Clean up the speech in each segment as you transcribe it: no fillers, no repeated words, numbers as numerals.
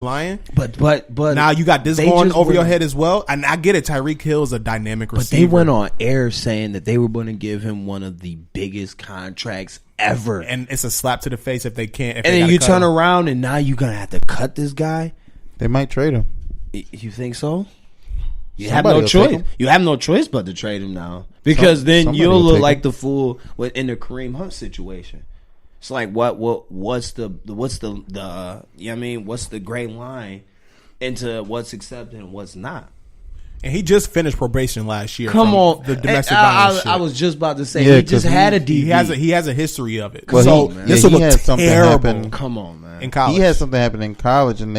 lying. But now you got this going over your head as well. And I get it. Tyreek Hill is a dynamic receiver. But they went on air saying that they were going to give him one of the biggest contracts ever. And it's a slap to the face if they can't. And then you turn around and now you're going to have to cut this guy. They might trade him. You think so? You have no choice. You have no choice but to trade him now. Because then you'll look like the fool in the Kareem Hunt situation. It's like what's the you know what I mean, what's the gray line into what's accepted and what's not? And he just finished probation last year. Come on, the domestic violence. I was just about to say he just had a DV. He has a history of it. Well, so this will look terrible. Happen. Come on, man. In college, he had something happen in college, and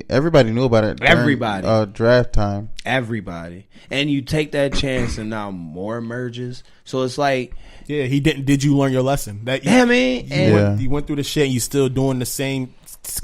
everybody knew about it. Everybody, draft time. Everybody, and you take that chance, and now more emerges. So it's like, yeah, he didn't. Did you learn your lesson? You went through the shit, and you still doing the same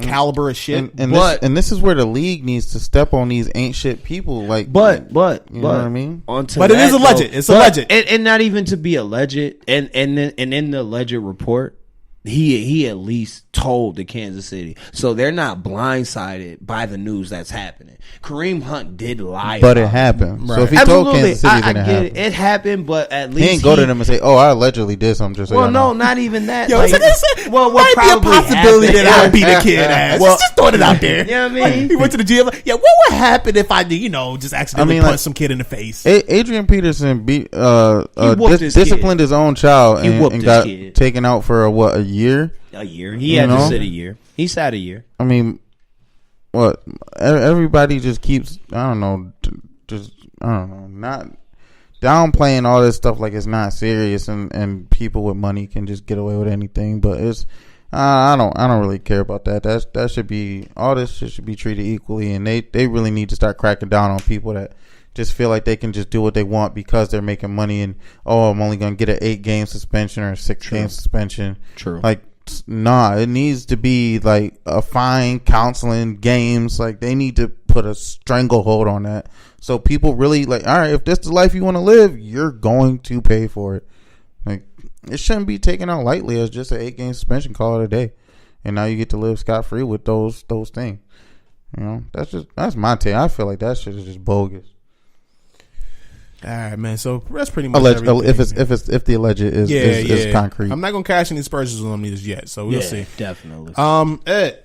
caliber of shit. And this is where the league needs to step on these ain't shit people. Like, but you know what I mean? But it is alleged. It's alleged, and not even to be alleged. And in the alleged report, he at least told the Kansas City, so they're not blindsided by the news that's happening. Kareem Hunt did lie, but it happened. Right. So if he told Kansas City, then it happened. But at least he ain't go to them and say, "Oh, I allegedly did something." Just well, no, not even that. Yo, what might be a possibility that I beat a kid ass. Well, just throwing it out there. You know what I mean? He went to the gym. Like, what would happen if I did, just accidentally punch some kid in the face? Adrian Peterson disciplined his own child and got taken out for a year. A year. He had to sit a year. He sat a year. I mean, what? Everybody just keeps, not downplaying all this stuff like it's not serious, and people with money can just get away with anything. But it's, I don't really care about that. That should be, all this shit should be treated equally, and they really need to start cracking down on people that just feel like they can just do what they want because they're making money, and I'm only gonna get an 8-game suspension or a 6-game suspension. True. Like, nah, it needs to be like a fine, counseling, games. Like, they need to put a stranglehold on that, so people really like, all right, if this is the life you want to live, you're going to pay for it. Like, it shouldn't be taken out lightly as just an 8-game suspension, call it a day, and now you get to live scot free with those things. That's my take. I feel like that shit is just bogus. All right, man. So that's pretty much everything. If the alleged is concrete. I'm not gonna cash any aspersions on these yet, so we'll see. Definitely. Ed,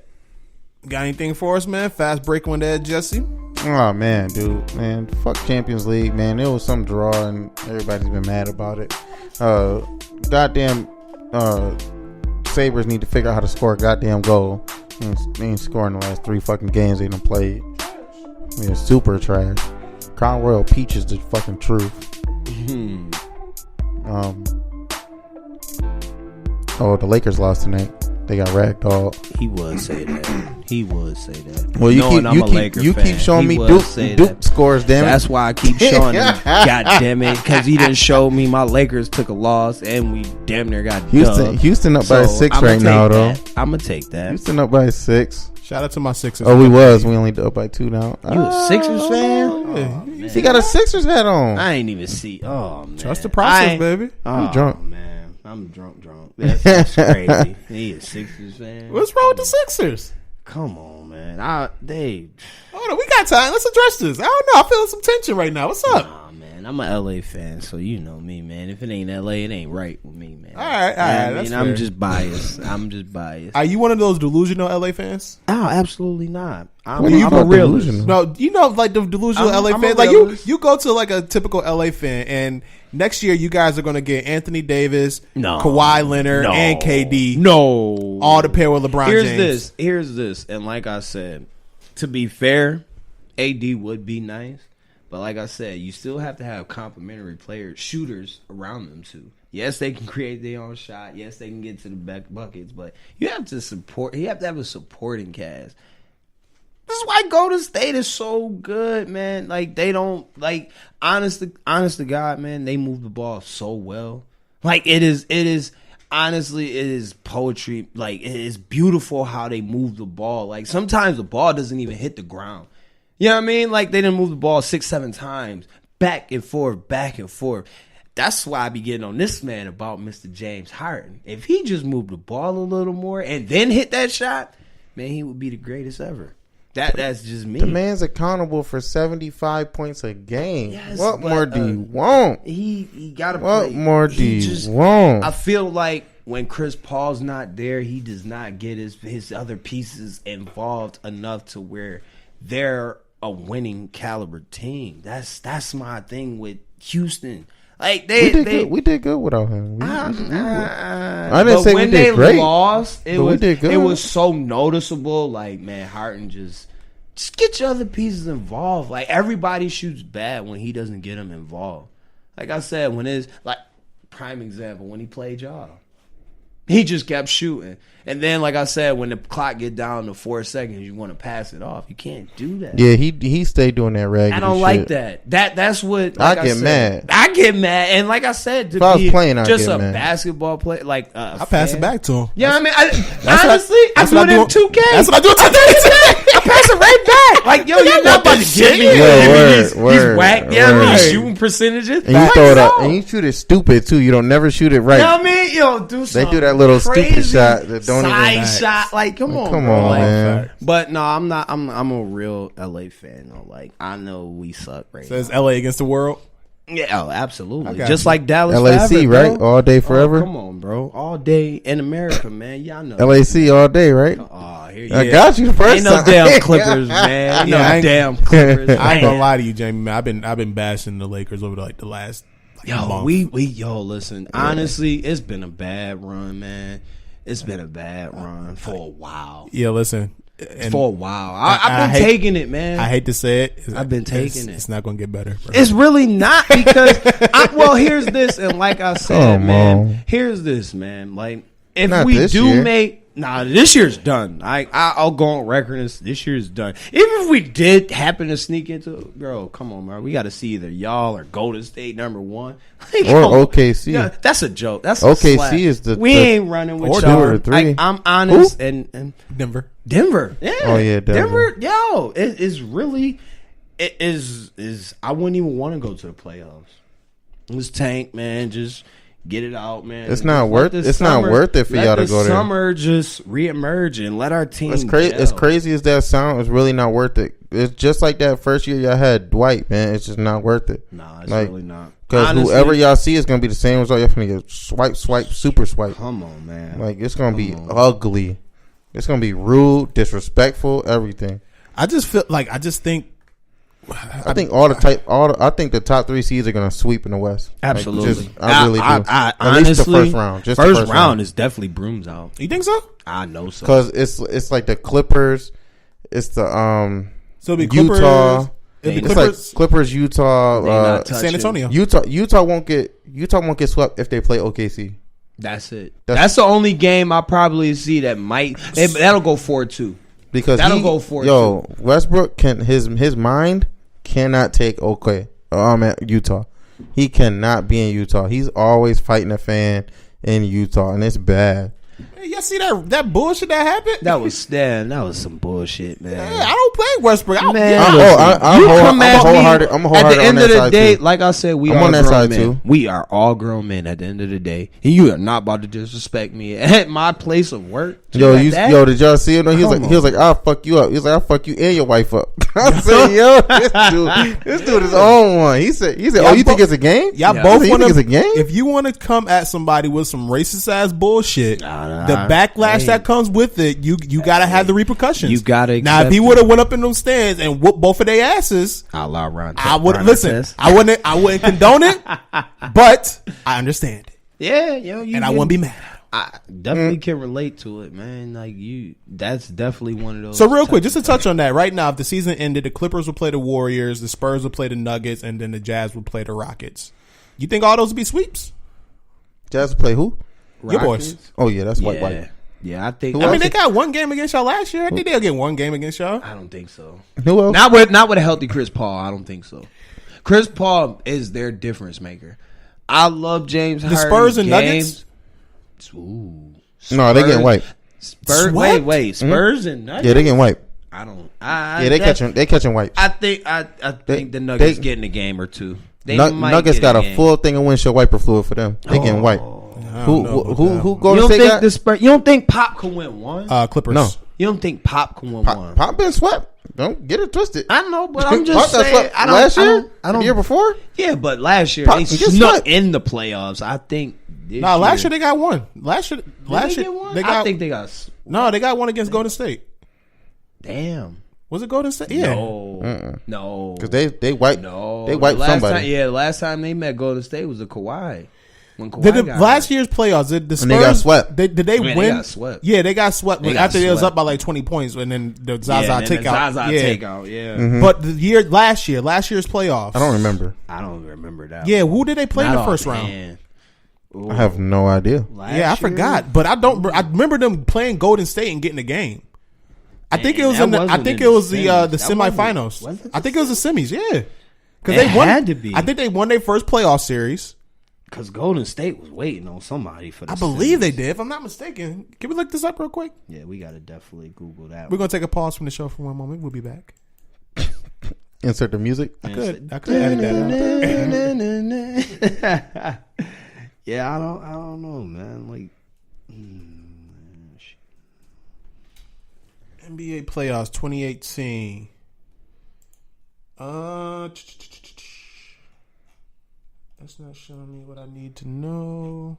got anything for us, man? Fast break with Ed, Jesse. Oh man, dude, man, fuck Champions League, man. It was some draw, and everybody's been mad about it. Goddamn, Sabres need to figure out how to score a goddamn goal. They ain't scoring the last 3 fucking games they done played. Yeah, super trash. Crown Royal Peach is the fucking truth. The Lakers lost tonight. They got ragdolled. He would say that. Well, you keep showing me Duke scores, damn it. That's why I keep showing him. God damn it, because he didn't show me my Lakers took a loss and we damn near got dubbed. Houston up by 6 right now, though. I'm gonna take that. Houston up by 6. Shout out to my Sixers. Oh, we only up by 2 now. You a Sixers fan? Oh, he got a Sixers hat on. I ain't even see. Oh man, trust the process, baby. I'm drunk. Man, I'm drunk. That's crazy. He a Sixers fan. What's wrong with the Sixers? Come on, man. Hold on, we got time. Let's address this. I don't know. I'm feeling some tension right now. What's up? Nah, man. I'm a LA fan, so you know me, man. If it ain't LA, it ain't right with me, man. All right. That's fair. I'm just biased. Are you one of those delusional LA fans? Oh, absolutely not. I'm a realist. No, like the delusional LA fan. Like you go to like a typical LA fan, and next year you guys are going to get Anthony Davis, Kawhi Leonard, and KD. No, all to pair with LeBron James. Here's this, and like I said, to be fair, AD would be nice, but like I said, you still have to have complementary players, shooters around them too. Yes, they can create their own shot. Yes, they can get to the back buckets, but you have to support. You have to have a supporting cast. This is why Golden State is so good, man. Like, they don't, like, honest to God, man, they move the ball so well. Like, it is honestly, it is poetry. Like, it is beautiful how they move the ball. Like, sometimes the ball doesn't even hit the ground. You know what I mean? Like, they didn't move the ball 6-7 times, back and forth. That's why I be getting on this man about Mr. James Harden. If he just moved the ball a little more and then hit that shot, man, he would be the greatest ever. That's just me. The man's accountable for 75 points a game. Yes, what more do you want? He got to play. What more do you want? I feel like when Chris Paul's not there, he does not get his other pieces involved enough to where they're a winning caliber team. That's my thing with Houston. Like we did good without him. I didn't say when we did great. Lost, it we was so noticeable. Like, man, Harden just get your other pieces involved. Like, everybody shoots bad when he doesn't get them involved. Like I said, when it's like prime example when he played y'all, he just kept shooting. And then, like I said, when the clock get down to 4 seconds, you want to pass it off. You can't do that. Yeah, he stayed doing that raggedy I don't shit. like that. That's what like I get mad. I get mad. And like I said, to if I was playing, I'd just get a mad. basketball player, like I pass it back to him. Yeah, I mean, honestly, I do it in 2K. That's what I do in 2K. I pass it right back. Like, yo, you're not about to give me. He's whack. Yeah, I mean, shooting percentages. And you throw it up, and you shoot it stupid too. You don't never shoot it right. You know what I mean? Yo, do something. They do that little stupid shot that don't even shot. Like, come on, bro. Man. But no, I'm not. I'm a real LA fan. Though. Like, I know we suck right now. So it's LA against the world. Yeah, absolutely. Just like Dallas, LAC, forever, right? All day, forever. Come on, bro. All day in America, man. Y'all know. LAC all day, right? Oh, here I got you the first Ain't no damn Clippers, man. Damn Clippers. I ain't gonna lie to you, Jamie. Man, I've been bashing the Lakers over the last. Month. Listen. Honestly, it's been a bad run, man. It's been a bad run for a while. Yeah, listen. For a while. I've been taking it, man. I hate to say it. I've been taking it. It's not going to get better. Bro. It's really not because, here's this. And like I said, here's this, man. Like, if not we do year. this year's done. I'll go on record and this year's done. Even if we did happen to sneak into, bro, come on, man. We got to see either y'all or Golden State number 1. Like, or OKC. Yeah, that's a joke. That's OKC a slap. is the we ain't running with or y'all. or three. I'm honest. And Denver. Yeah. Oh yeah, Denver. Yo, it is really. It is. I wouldn't even want to go to the playoffs. Let's tank, man. Just get it out, man. It's not worth. It's not worth it for y'all to go there. Summer just reemerge and let our team. As crazy as that sound, it's really not worth it. It's just like that first year y'all had Dwight, man. It's just not worth it. Nah, it's really not. Because whoever y'all see is gonna be the same result. Y'all finna get swipe, super swipe. Come on, man. Like it's gonna be ugly. It's gonna be rude, disrespectful, everything. I just think. I think I think the top 3 seeds are gonna sweep in the West. Absolutely, I really do. At honestly, least the first round. Just first round is definitely brooms out. You think so? I know so. Because it's like the Clippers. It's the so it'll be Utah. It's like Clippers, Utah, San Antonio. Utah won't get swept if they play OKC. That's it. That's the only game I probably see that might. That'll go 4-2. Because that'll go 4-2. Yo, Westbrook his mind cannot take Utah. He cannot be in Utah. He's always fighting a fan in Utah, and it's bad. Hey, y'all see that bullshit that happened? That was some bullshit, man. Yeah, I don't play Westbrook. I'm wholehearted. At the end of the day, like I said, I'm on that side too. We are all grown men. At the end of the day, and you are not about to disrespect me at my place of work. Yo, did y'all see him? No, he was like, I'll fuck you up. He's like, I'll fuck you and your wife up. I said, yo, this dude is on one. He said, oh, you think it's a game? Y'all both think it's a game? If you want to come at somebody with some racist ass bullshit, the backlash that comes with it, you gotta have the repercussions. You gotta. Now, if he would have went up in those stands and whooped both of their asses, I would listen. I wouldn't condone it, but I understand it. Yeah, yo, I wouldn't be mad. I definitely can relate to it, man. Like that's definitely one of those. So real quick, just to touch on that, right now, if the season ended, the Clippers would play the Warriors, the Spurs would play the Nuggets, and then the Jazz would play the Rockets. You think all those would be sweeps? Jazz would play who? Your boys. Oh yeah, that's white. Yeah, I think. I mean, they got one game against y'all last year. I think they'll get one game against y'all. I don't think so. Who else? Not with a healthy Chris Paul. I don't think so. Chris Paul is their difference maker. I love James Harden. The Spurs and Nuggets. Ooh. Spurs, no, they getting wiped. Wait. Spurs and Nuggets. Yeah, they getting wiped. I don't. They catching wipes. I think the Nuggets getting a game or two. Nuggets got a full thing of windshield wiper fluid for them. They getting wiped. Who go to say that? You don't think Pop can win one? Clippers. No. You don't think Pop can win one? Pop been swept. Don't get it twisted. I know, but I'm just saying. Last year? The year before? Yeah, but last year Pop they snuck in the playoffs. I think. Last year they got one. Last year they got. I think they got. No, they got one against Golden State. Damn. Was it Golden State? Yeah. No. Because they wiped. No. They wiped somebody. The last time they met Golden State was a Kawhi. When Kawhi last year's playoffs, did the Spurs, and they got swept. Did they win? They got swept. Yeah, they got swept after they was up by like 20 points, and then the Zaza takeout. Yeah. Mm-hmm. But last year's playoffs, I don't remember. I don't remember that. Yeah, who did they play in the first round? Ooh. I have no idea. I forgot, but I don't. I remember them playing Golden State and getting the game. I think it was the semifinals. I think it was the semis. Yeah, because they won. Had to be. I think they won their first playoff series. Because Golden State was waiting on somebody for the I believe they did, if I'm not mistaken. Can we look this up real quick? Yeah, we got to definitely Google that. We're going to take a pause from the show for one moment. We'll be back. Insert the music. I could edit that out. Yeah, I don't know, man. Like, NBA playoffs 2018. That's not showing me what I need to know.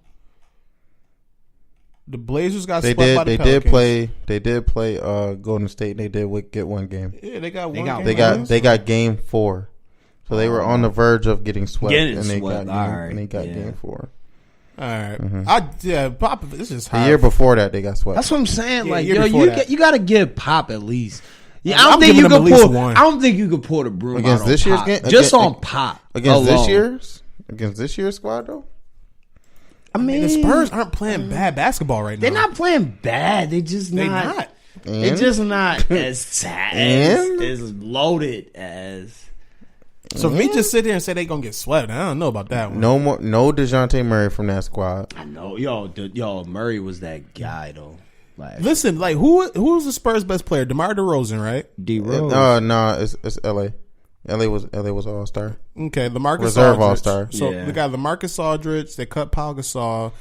The Blazers got swept by the Pelicans. They did play Golden State, and they did get one game. Yeah, they got one game. They got game 4. So they were on the verge of getting swept. They got game 4. All right. Mm-hmm. Pop, this is the year before that they got swept. That's what I'm saying. Yeah, like, you got to give Pop at least. Yeah, I don't think you could pull the broom against out this on year's Pop. game. Just on Pop against alone. this year's squad though. I mean, the Spurs aren't playing bad basketball right now. They're not playing bad. They're just not. They're just not as loaded as. So if we just sit here and say they gonna get swept, I don't know about that one. No DeJounte Murray from that squad. I know, Murray was that guy though. Like, listen, like who's the Spurs' best player? DeMar DeRozan, right? No, it's LA. LA was All Star. Okay, LaMarcus Reserve Aldridge. All Star. So we got LaMarcus Aldridge. They cut Pau Gasol.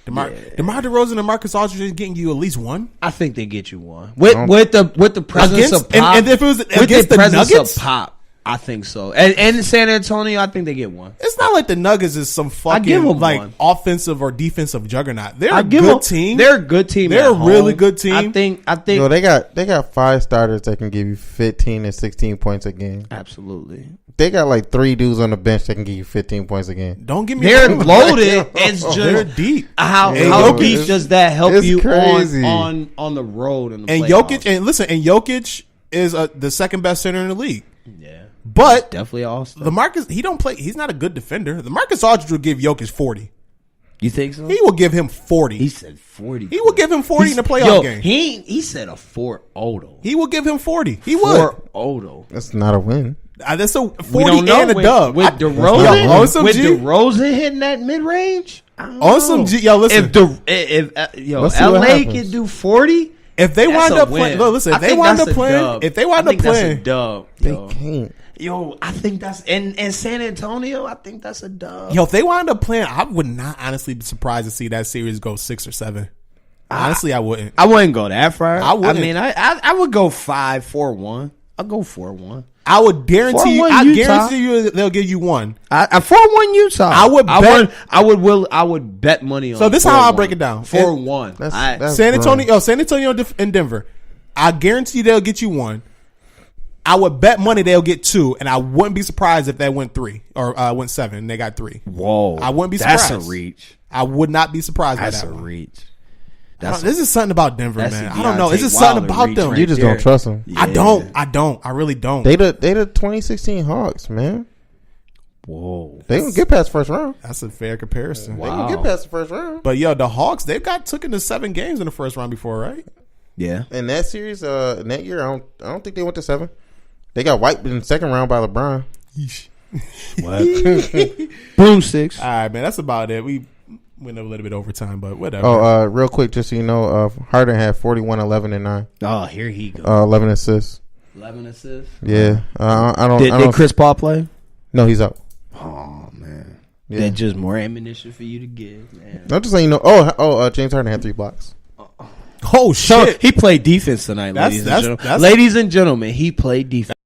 DeMar DeRozan and Marcus Aldridge is getting you at least one. I think they get you one with the presence of Pop. And if it was against the Nuggets, of Pop. I think so. And San Antonio, I think they get one. It's not like the Nuggets is some fucking like one. Offensive or defensive juggernaut. They're a good team. They're a good team. They're a really good team. I think. Yo, they got 5 starters that can give you 15 and 16 points a game. Absolutely. They got like 3 dudes on the bench that can give you 15 points a game. Don't get me They're wrong. Loaded. It's just they're deep. How deep does that help you on the road in the playoffs? Jokic is the second best center in the league. Yeah. But definitely awesome. LaMarcus, he don't play. He's not a good defender. LaMarcus Aldridge will give Jokic 40. You think so? He will give him 40. He said 40. He will give him 40 in the playoff game. He said a 4-0. He will give him 40. He would. 4-0. That's not a win. That's a 40 and a dub. With DeRozan hitting that mid range. Listen. If LA can do 40. If they wind up playing, listen. If they wind up playing, dub. They can't. Yo, I think that's in San Antonio. I think that's a dub. Yo, if they wind up playing, I would not honestly be surprised to see that series go 6 or 7. Honestly, I wouldn't. I wouldn't go that far. I wouldn't. I mean, I would go 5-4-1. I'll go 4-1. I would guarantee you. I guarantee you they'll give you one. 4-1 Utah. I would bet money on. So this is how I'll break it down. 4-1. That's San Antonio and Denver. I guarantee they'll get you one. I would bet money they'll get 2, and I wouldn't be surprised if they went 3 or went 7 and they got 3. Whoa, I wouldn't be surprised. That's a reach. I would not be surprised by that. That's a one. reach. This is something about Denver, man. I don't know. This is something about them. You just don't trust them. Yeah. I don't. I really don't. They the 2016 Hawks, man. Whoa. They gonna get past first round. That's a fair comparison. Wow. They gonna get past the first round. But the Hawks, they got took into 7 games in the first round before, right? Yeah. In that series, in that year, I don't think they went to 7. They got wiped in the second round by LeBron. What? Broomsticks. All right, man. That's about it. We went a little bit over time, but whatever. Oh, real quick, just so you know, Harden had 41, 11, and 9. Oh, here he goes. 11 assists. 11 assists. Yeah. Did Chris Paul play? No, he's out. Oh man. Yeah. That's just more ammunition for you to give, man. I'm just letting you know. James Harden had 3 blocks. Oh shit! He played defense tonight, ladies and gentlemen. He played defense.